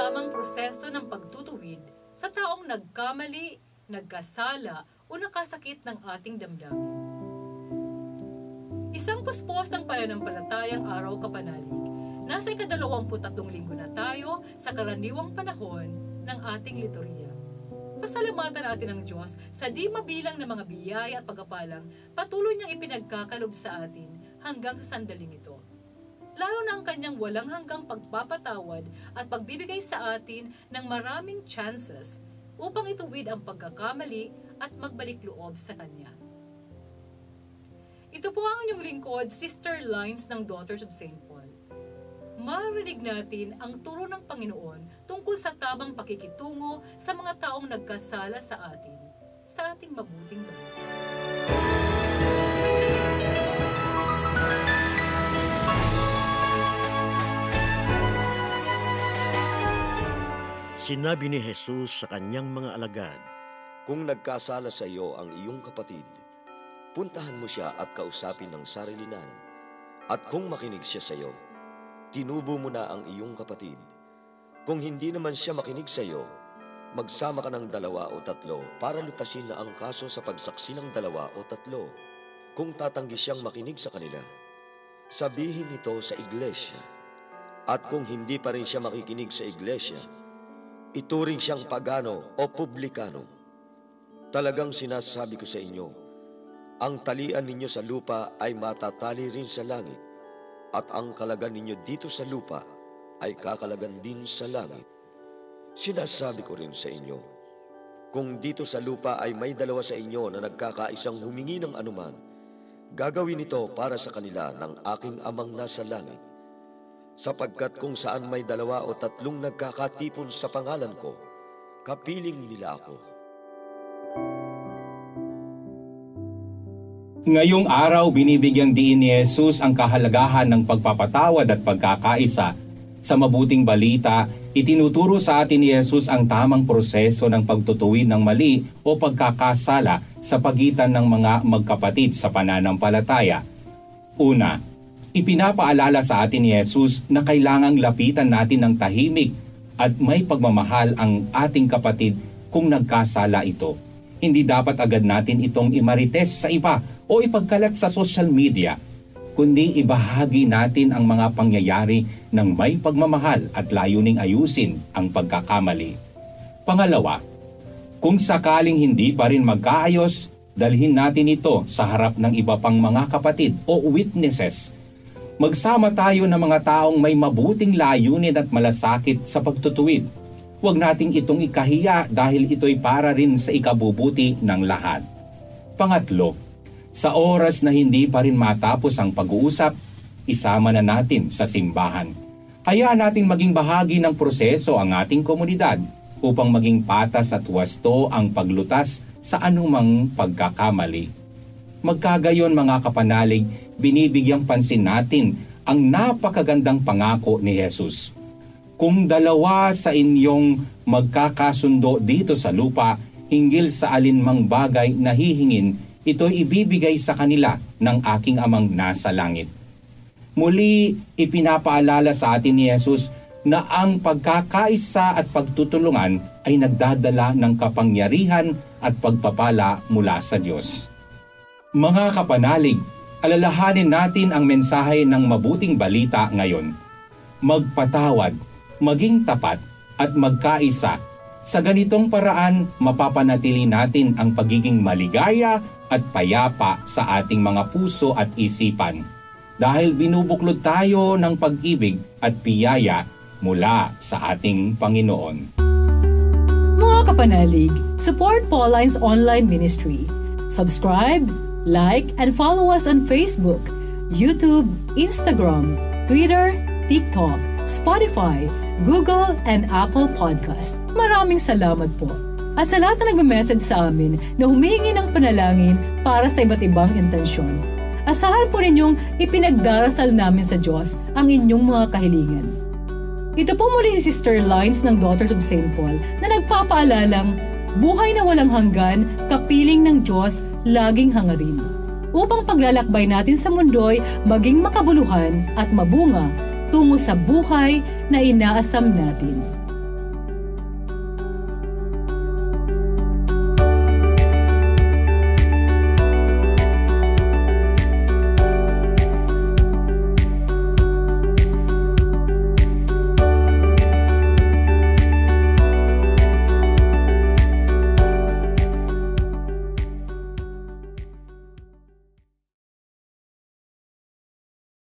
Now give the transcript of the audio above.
tamang proseso ng pagtutuwid sa taong nagkamali, nagkasala o nakasakit ng ating damdamin. Isang puspos ng pananampalatayang araw kapanalig. Nasa ika-23 linggo na tayo sa karaniwang panahon ng ating liturhiya. Pasalamatan natin ang Diyos sa di mabilang na mga biyaya at pagkapalang patuloy niyang ipinagkakalob sa atin hanggang sa sandaling ito. Lalo na ang kanyang walang hanggang pagpapatawad at pagbibigay sa atin ng maraming chances upang ituwid ang pagkakamali at magbalik loob sa Kanya. Ito po ang inyong lingkod, Sister Lines ng Daughters of St. Paul. Marinig natin ang turo ng Panginoon tungkol sa tamang pakikitungo sa mga taong nagkasala sa atin, sa ating mabuting balita. Sinabi ni Jesus sa kanyang mga alagad, "Kung nagkasala sa iyo ang iyong kapatid, puntahan mo siya at kausapin ng sarilinan. At kung makinig siya sa iyo, tinubo mo na ang iyong kapatid. Kung hindi naman siya makinig sa iyo, magsama ka ng 2 o 3 para lutasin na ang kaso sa pagsaksi ng 2 o 3. Kung tatanggi siyang makinig sa kanila, sabihin ito sa iglesia. At kung hindi pa rin siya makikinig sa iglesia, ituring siyang pagano o publikano. Talagang sinasabi ko sa inyo, ang talian ninyo sa lupa ay matatali rin sa langit, at ang kalagan ninyo dito sa lupa ay kakalagan din sa langit. Sinasabi ko rin sa inyo, kung dito sa lupa ay may 2 sa inyo na nagkakaisang humingi ng anuman, gagawin ito para sa kanila ng aking amang nasa langit. Sapagkat kung saan may 2 o 3 nagkakatipon sa pangalan ko, kapiling nila ako." Ngayong araw, binibigyang diin ni Jesus ang kahalagahan ng pagpapatawad at pagkakaisa. Sa mabuting balita, itinuturo sa atin ni Jesus ang tamang proseso ng pagtutuwid ng mali o pagkakasala sa pagitan ng mga magkapatid sa pananampalataya. Una, ipinapaalala sa atin ni Jesus na kailangang lapitan natin ng tahimik at may pagmamahal ang ating kapatid kung nagkasala ito. Hindi dapat agad natin itong imarites sa iba o ipagkalat sa social media, kundi ibahagi natin ang mga pangyayari ng may pagmamahal at layuning ayusin ang pagkakamali. Pangalawa, kung sakaling hindi pa rin magkaayos, dalhin natin ito sa harap ng iba pang mga kapatid o witnesses. Magsama tayo ng mga taong may mabuting layunin at malasakit sa pagtutuwid. Huwag nating itong ikahiya dahil ito'y para rin sa ikabubuti ng lahat. Pangatlo, sa oras na hindi pa rin matapos ang pag-uusap, isama na natin sa simbahan. Hayaan nating maging bahagi ng proseso ang ating komunidad upang maging patas at wasto ang paglutas sa anumang pagkakamali. Magkagayon mga kapanalig, binibigyang pansin natin ang napakagandang pangako ni Jesus. Kung 2 sa inyong magkakasundo dito sa lupa, hinggil sa alinmang bagay na hihingin, ito'y ibibigay sa kanila ng aking amang nasa langit. Muli, ipinapaalala sa atin ni Jesus na ang pagkakaisa at pagtutulungan ay nagdadala ng kapangyarihan at pagpapala mula sa Diyos. Mga kapanalig, alalahanin natin ang mensahe ng mabuting balita ngayon. Magpatawad, maging tapat at magkaisa. Sa ganitong paraan, mapapanatili natin ang pagiging maligaya at payapa sa ating mga puso at isipan. Dahil binubuklod tayo ng pag-ibig at biyaya mula sa ating Panginoon. Mga kapanalig, support Pauline's online ministry. Subscribe, like, and follow us on Facebook, YouTube, Instagram, Twitter, TikTok, Spotify, Google, and Apple Podcast. Maraming salamat po. At sa lahat na nagme-message sa amin na humihingi ng panalangin para sa iba't ibang intensyon. Asahan po ninyong ipinagdarasal namin sa Diyos ang inyong mga kahilingan. Ito po muli si Sister Lines ng Daughters of St. Paul na nagpapaalalang buhay na walang hanggan, kapiling ng Diyos, laging hangarin. Upang paglalakbay natin sa mundo'y maging makabuluhan at mabunga tungo sa buhay na inaasam natin.